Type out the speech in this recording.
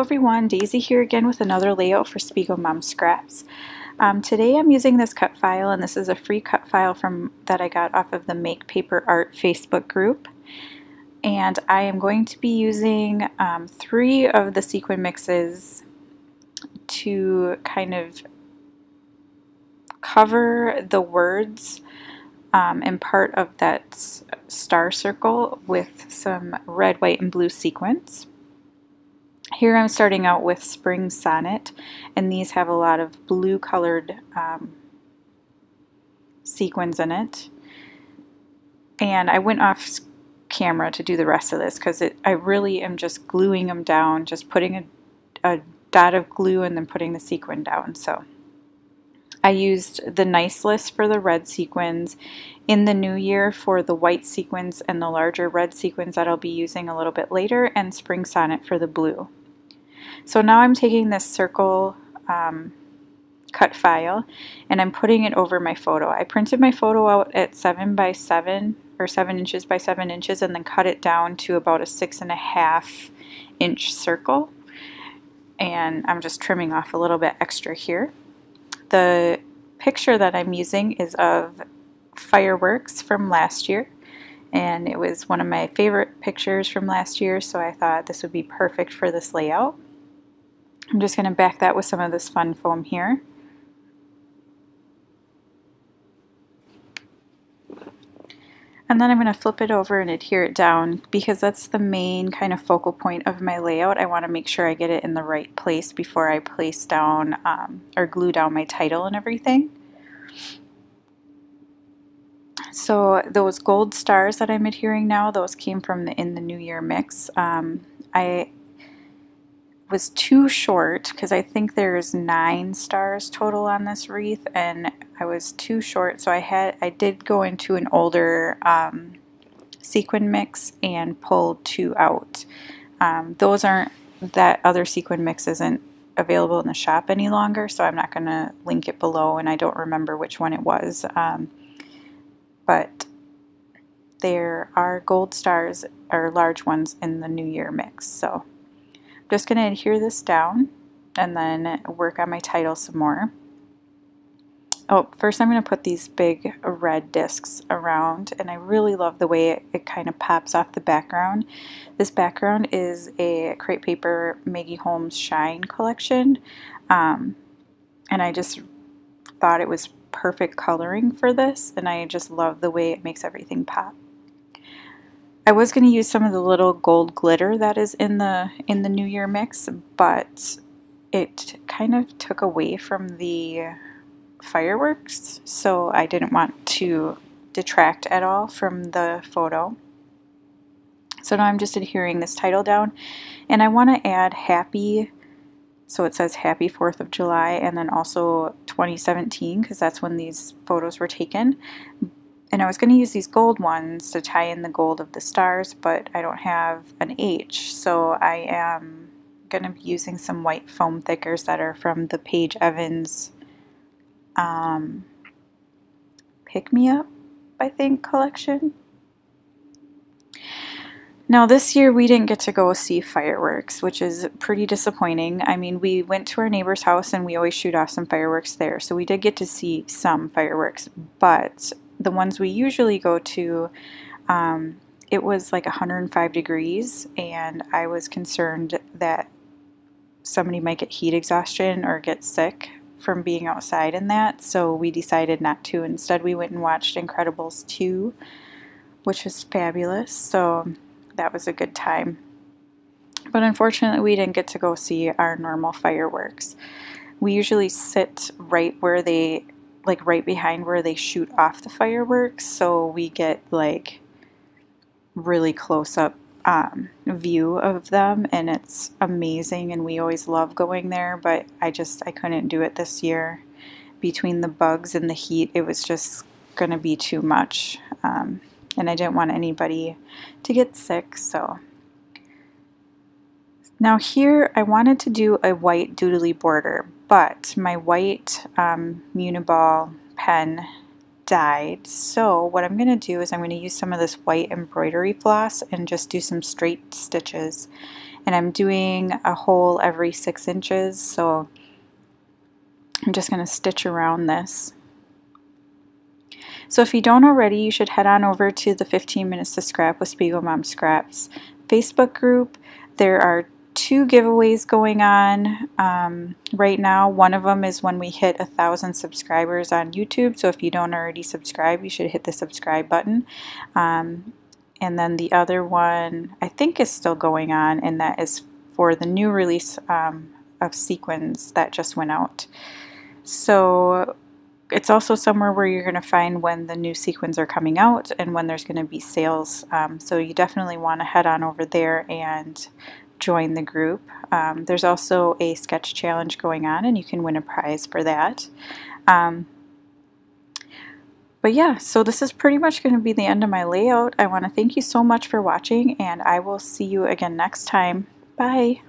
everyone, Daisy here again with another layout for Spiegel Mom Scraps. Today I'm using this cut file, and this is a free cut file that I got off of the Make Paper Art Facebook group. And I am going to be using 3 of the sequin mixes to kind of cover the words and part of that star circle with some red, white, and blue sequins. Here I'm starting out with Spring Sonnet, and these have a lot of blue colored sequins in it. And I went off camera to do the rest of this because I really am just gluing them down, just putting a dot of glue and then putting the sequin down. So I used the Nice List for the red sequins, In the New Year for the white sequins and the larger red sequins that I'll be using a little bit later, and Spring Sonnet for the blue. So now I'm taking this circle cut file and I'm putting it over my photo. I printed my photo out at 7 by 7 or 7 inches by 7 inches and then cut it down to about a 6.5 inch circle. And I'm just trimming off a little bit extra here. The picture that I'm using is of fireworks from last year, and it was one of my favorite pictures from last year, so I thought this would be perfect for this layout. I'm just going to back that with some of this fun foam here. And then I'm going to flip it over and adhere it down because that's the main kind of focal point of my layout. I want to make sure I get it in the right place before I place down or glue down my title and everything. So those gold stars that I'm adhering now, those came from the In the New Year mix. I was too short because I think there's 9 stars total on this wreath, and I was too short, so I did go into an older sequin mix and pulled 2 out. That other sequin mix isn't available in the shop any longer, so I'm not going to link it below, and I don't remember which one it was. But there are gold stars or large ones in the New Year mix, so I'm just going to adhere this down and then work on my title some more. Oh, first I'm going to put these big red discs around, and I really love the way it kind of pops off the background. This background is a Crepe Paper Maggie Holmes Shine collection, and I just thought it was perfect coloring for this, and I just love the way it makes everything pop. I was going to use some of the little gold glitter that is in the New Year mix, but it kind of took away from the fireworks, so I didn't want to detract at all from the photo. So now I'm just adhering this title down, and I want to add happy, so it says Happy 4th of July, and then also 2017 because that's when these photos were taken. And I was going to use these gold ones to tie in the gold of the stars, but I don't have an H, so I am going to be using some white foam thickers that are from the Paige Evans Pick Me Up, I think, collection. Now this year we didn't get to go see fireworks, which is pretty disappointing. I mean, we went to our neighbor's house and we always shoot off some fireworks there, so we did get to see some fireworks, but the ones we usually go to, it was like 105 degrees, and I was concerned that somebody might get heat exhaustion or get sick from being outside in that, so we decided not to. Instead, we went and watched Incredibles 2, which was fabulous, so that was a good time. But unfortunately, we didn't get to go see our normal fireworks. We usually sit right where they, like right behind where they shoot off the fireworks, so we get like really close up view of them, and it's amazing, and we always love going there, but I couldn't do it this year. Between the bugs and the heat, it was just gonna be too much, and I didn't want anybody to get sick. So now here I wanted to do a white doodly border, but my white Uniball pen died. So what I'm going to do is I'm going to use some of this white embroidery floss and just do some straight stitches and I'm doing a hole every 6 inches, so I'm just going to stitch around this. So if you don't already, you should head on over to the 15 Minutes to Scrap with Spiegel Mom Scraps Facebook group. There are 2 giveaways going on right now. One of them is when we hit 1,000 subscribers on YouTube. So if you don't already subscribe, you should hit the subscribe button. And then the other one I think is still going on, and that is for the new release of Sequins that just went out. So it's also somewhere where you're going to find when the new sequins are coming out and when there's going to be sales. So you definitely want to head on over there and join the group. There's also a sketch challenge going on, and you can win a prize for that. But yeah, so this is pretty much going to be the end of my layout. I want to thank you so much for watching, and I will see you again next time. Bye!